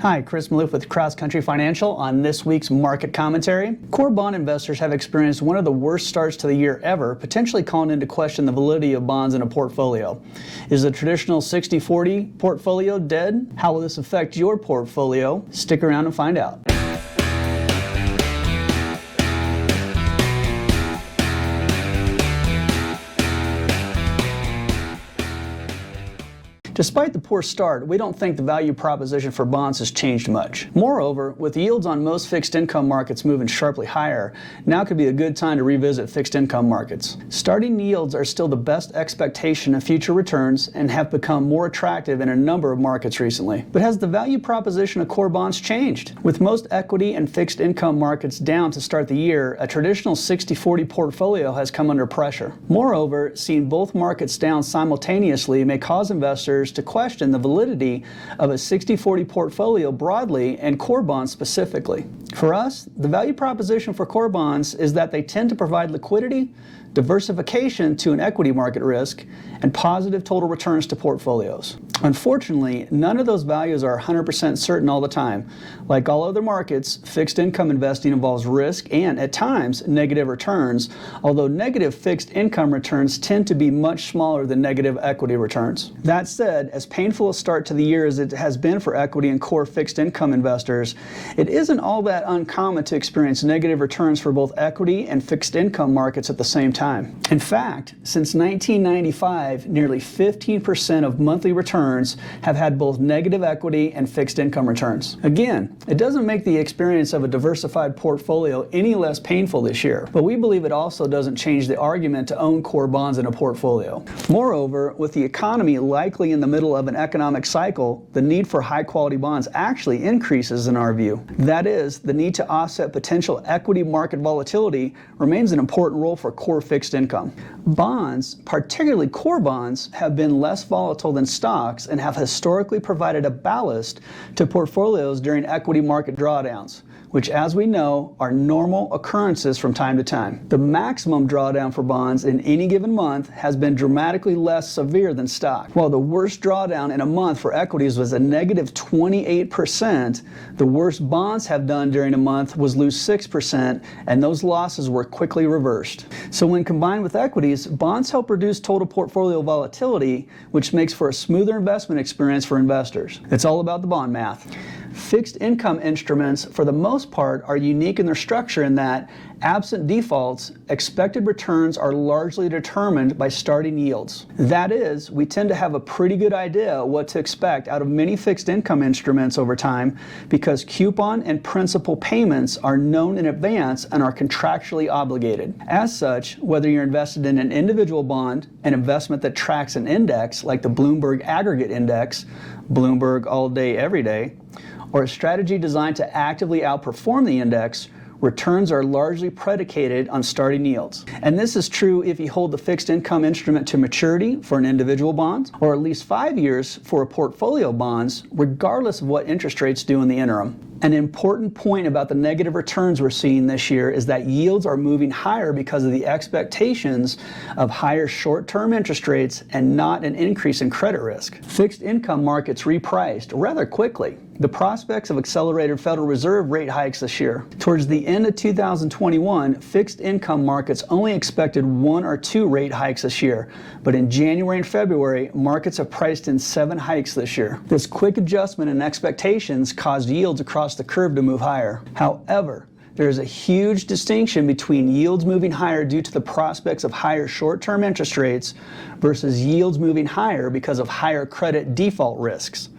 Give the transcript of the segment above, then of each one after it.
Hi, Chris Maloof with Cross Country Financial on this week's market commentary. Core bond investors have experienced one of the worst starts to the year ever, potentially calling into question the validity of bonds in a portfolio. Is the traditional 60-40 portfolio dead? How will this affect your portfolio? Stick around and find out. Despite the poor start, we don't think the value proposition for bonds has changed much. Moreover, with yields on most fixed income markets moving sharply higher, now could be a good time to revisit fixed income markets. Starting yields are still the best expectation of future returns and have become more attractive in a number of markets recently. But has the value proposition of core bonds changed? With most equity and fixed income markets down to start the year, a traditional 60-40 portfolio has come under pressure. Moreover, seeing both markets down simultaneously may cause investors to question the validity of a 60-40 portfolio broadly and core bonds specifically. For us, the value proposition for core bonds is that they tend to provide liquidity, diversification to an equity market risk, and positive total returns to portfolios. Unfortunately, none of those values are 100% certain all the time. Like all other markets, fixed income investing involves risk and, at times, negative returns, although negative fixed income returns tend to be much smaller than negative equity returns. That said, as painful a start to the year as it has been for equity and core fixed income investors, it isn't all that uncommon to experience negative returns for both equity and fixed income markets at the same time. In fact, since 1995, nearly 15% of monthly returns have had both negative equity and fixed income returns. Again, it doesn't make the experience of a diversified portfolio any less painful this year, but we believe it also doesn't change the argument to own core bonds in a portfolio. Moreover, with the economy likely in the middle of an economic cycle, the need for high-quality bonds actually increases in our view. That is, the need to offset potential equity market volatility remains an important role for core fixed income. Bonds, particularly core bonds, have been less volatile than stocks and have historically provided a ballast to portfolios during equity market drawdowns, which, as we know, are normal occurrences from time to time. The maximum drawdown for bonds in any given month has been dramatically less severe than stock. While the worst drawdown in a month for equities was a negative 28%, the worst bonds have done during a month was lose 6%, and those losses were quickly reversed. So when combined with equities, bonds help reduce total portfolio volatility, which makes for a smoother investment experience for investors. It's all about the bond math. Fixed income instruments, for the most part, are unique in their structure in that, absent defaults, expected returns are largely determined by starting yields. That is, we tend to have a pretty good idea what to expect out of many fixed income instruments over time because coupon and principal payments are known in advance and are contractually obligated. As such, whether you're invested in an individual bond, an investment that tracks an index like the Bloomberg Aggregate Index, Bloomberg all day, every day, or a strategy designed to actively outperform the index, returns are largely predicated on starting yields. And this is true if you hold the fixed income instrument to maturity for an individual bond, or at least 5 years for a portfolio of bonds, regardless of what interest rates do in the interim. An important point about the negative returns we're seeing this year is that yields are moving higher because of the expectations of higher short-term interest rates and not an increase in credit risk. Fixed income markets repriced rather quickly. The prospects of accelerated Federal Reserve rate hikes this year. Towards the end of 2021, fixed income markets only expected 1 or 2 rate hikes this year, but in January and February, markets have priced in 7 hikes this year. This quick adjustment in expectations caused yields across the curve to move higher. However, there is a huge distinction between yields moving higher due to the prospects of higher short-term interest rates versus yields moving higher because of higher credit default risks,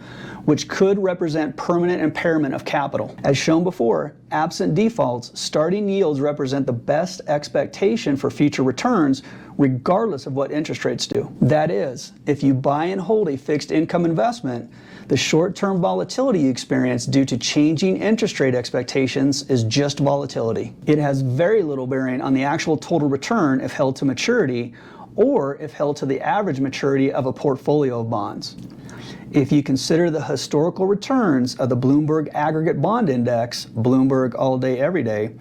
which could represent permanent impairment of capital. As shown before, absent defaults, starting yields represent the best expectation for future returns regardless of what interest rates do. That is, if you buy and hold a fixed income investment, the short-term volatility you experience due to changing interest rate expectations is just volatility. It has very little bearing on the actual total return if held to maturity or if held to the average maturity of a portfolio of bonds. If you consider the historical returns of the Bloomberg Aggregate Bond Index, Bloomberg all day, every day,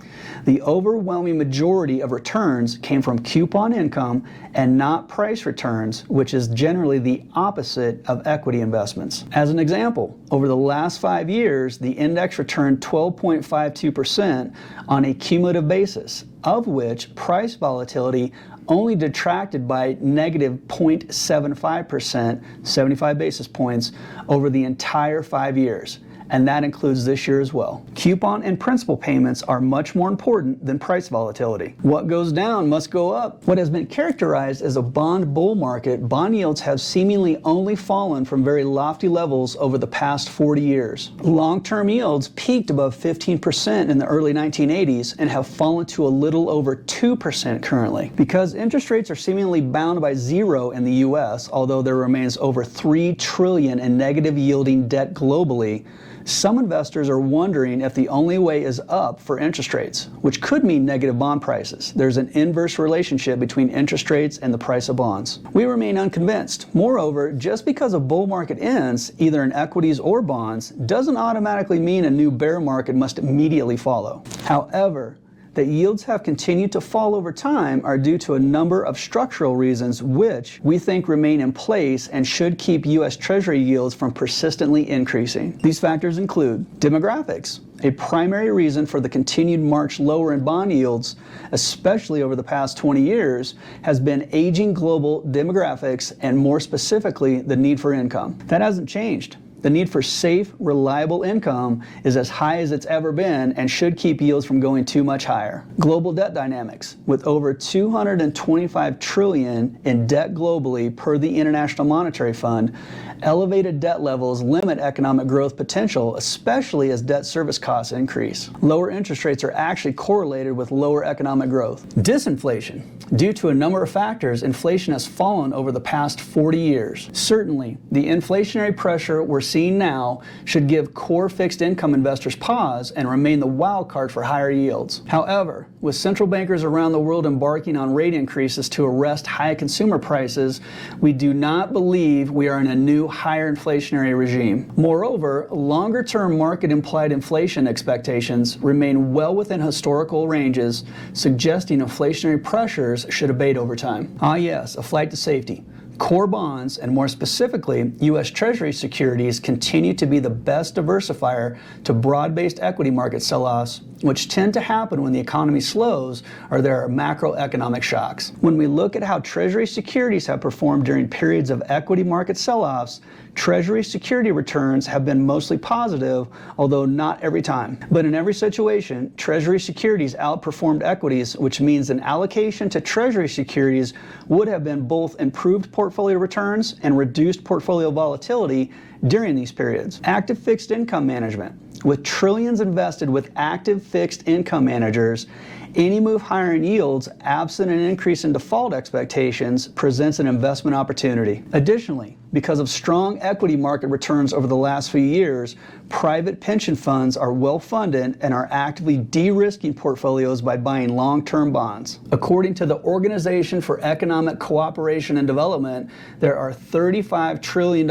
the overwhelming majority of returns came from coupon income and not price returns, which is generally the opposite of equity investments. As an example, over the last 5 years, the index returned 12.52% on a cumulative basis, of which price volatility only detracted by negative 0.75%, 75 basis points, over the entire 5 years. And that includes this year as well. Coupon and principal payments are much more important than price volatility. What goes down must go up. What has been characterized as a bond bull market, bond yields have seemingly only fallen from very lofty levels over the past 40 years. Long-term yields peaked above 15% in the early 1980s and have fallen to a little over 2% currently. Because interest rates are seemingly bound by zero in the US, although there remains over $3 trillion in negative yielding debt globally, some investors are wondering if the only way is up for interest rates, which could mean negative bond prices. There's an inverse relationship between interest rates and the price of bonds. We remain unconvinced. Moreover, just because a bull market ends, either in equities or bonds, doesn't automatically mean a new bear market must immediately follow. However, that yields have continued to fall over time are due to a number of structural reasons which we think remain in place and should keep U.S. Treasury yields from persistently increasing. These factors include demographics. A primary reason for the continued march lower in bond yields, especially over the past 20 years, has been aging global demographics and more specifically the need for income. That hasn't changed. The need for safe, reliable income is as high as it's ever been and should keep yields from going too much higher. Global debt dynamics. With over $225 trillion in debt globally per the International Monetary Fund, elevated debt levels limit economic growth potential, especially as debt service costs increase. Lower interest rates are actually correlated with lower economic growth. Disinflation. Due to a number of factors, inflation has fallen over the past 40 years. Certainly, the inflationary pressure we're seeing now should give core fixed income investors pause and remain the wild card for higher yields. However, with central bankers around the world embarking on rate increases to arrest high consumer prices, we do not believe we are in a new higher inflationary regime. Moreover, longer-term market-implied inflation expectations remain well within historical ranges, suggesting inflationary pressures should abate over time. Ah yes, a flight to safety. Core bonds, and more specifically, U.S. Treasury securities, continue to be the best diversifier to broad-based equity market sell-offs, which tend to happen when the economy slows or there are macroeconomic shocks. When we look at how Treasury securities have performed during periods of equity market sell-offs, Treasury security returns have been mostly positive, although not every time. But in every situation, Treasury securities outperformed equities, which means an allocation to Treasury securities would have been both improved portfolio returns and reduced portfolio volatility during these periods. Active fixed income management. With trillions invested with active fixed income managers, any move higher in yields, absent an increase in default expectations, presents an investment opportunity. Additionally, because of strong equity market returns over the last few years, private pension funds are well funded and are actively de-risking portfolios by buying long-term bonds. According to the Organization for Economic Cooperation and Development, there are $35 trillion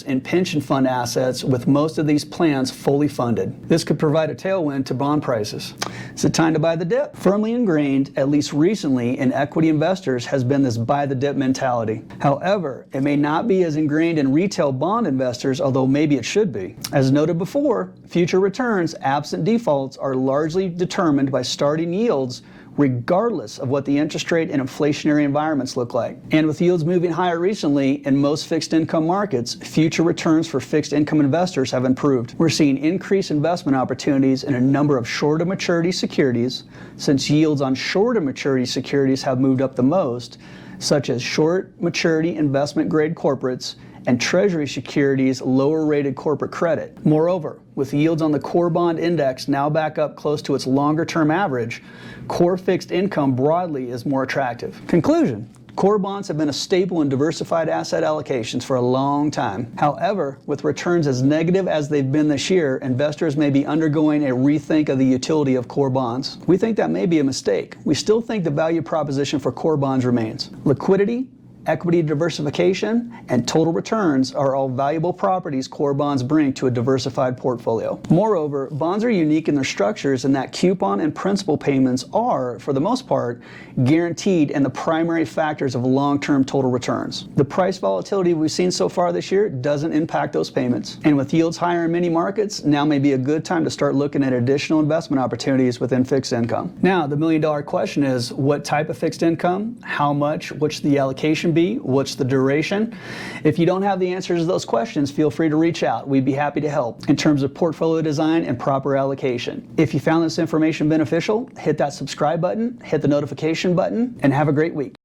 in pension fund assets, with most of these plans fully funded. This could provide a tailwind to bond prices. Is it time to buy the dip? Firmly ingrained, at least recently, in equity investors has been this buy the dip mentality. However, it may not be as ingrained in retail bond investors, although maybe it should be. As noted before, future returns, absent defaults, are largely determined by starting yields, regardless of what the interest rate and inflationary environments look like. And with yields moving higher recently in most fixed income markets, future returns for fixed income investors have improved. We're seeing increased investment opportunities in a number of shorter maturity securities, since yields on shorter maturity securities have moved up the most, such as short maturity investment grade corporates and Treasury securities lower rated corporate credit. Moreover, with yields on the core bond index now back up close to its longer term average, core fixed income broadly is more attractive. Conclusion. Core bonds have been a staple in diversified asset allocations for a long time. However, with returns as negative as they've been this year, investors may be undergoing a rethink of the utility of core bonds. We think that may be a mistake. We still think the value proposition for core bonds remains. Liquidity, equity diversification, and total returns are all valuable properties core bonds bring to a diversified portfolio. Moreover, bonds are unique in their structures in that coupon and principal payments are, for the most part, guaranteed and the primary factors of long-term total returns. The price volatility we've seen so far this year doesn't impact those payments. And with yields higher in many markets, now may be a good time to start looking at additional investment opportunities within fixed income. Now, the million-dollar question is, what type of fixed income? How much? What should the allocation be? What's the duration? If you don't have the answers to those questions, feel free to reach out. We'd be happy to help in terms of portfolio design and proper allocation. If you found this information beneficial, hit that subscribe button, hit the notification button, and have a great week.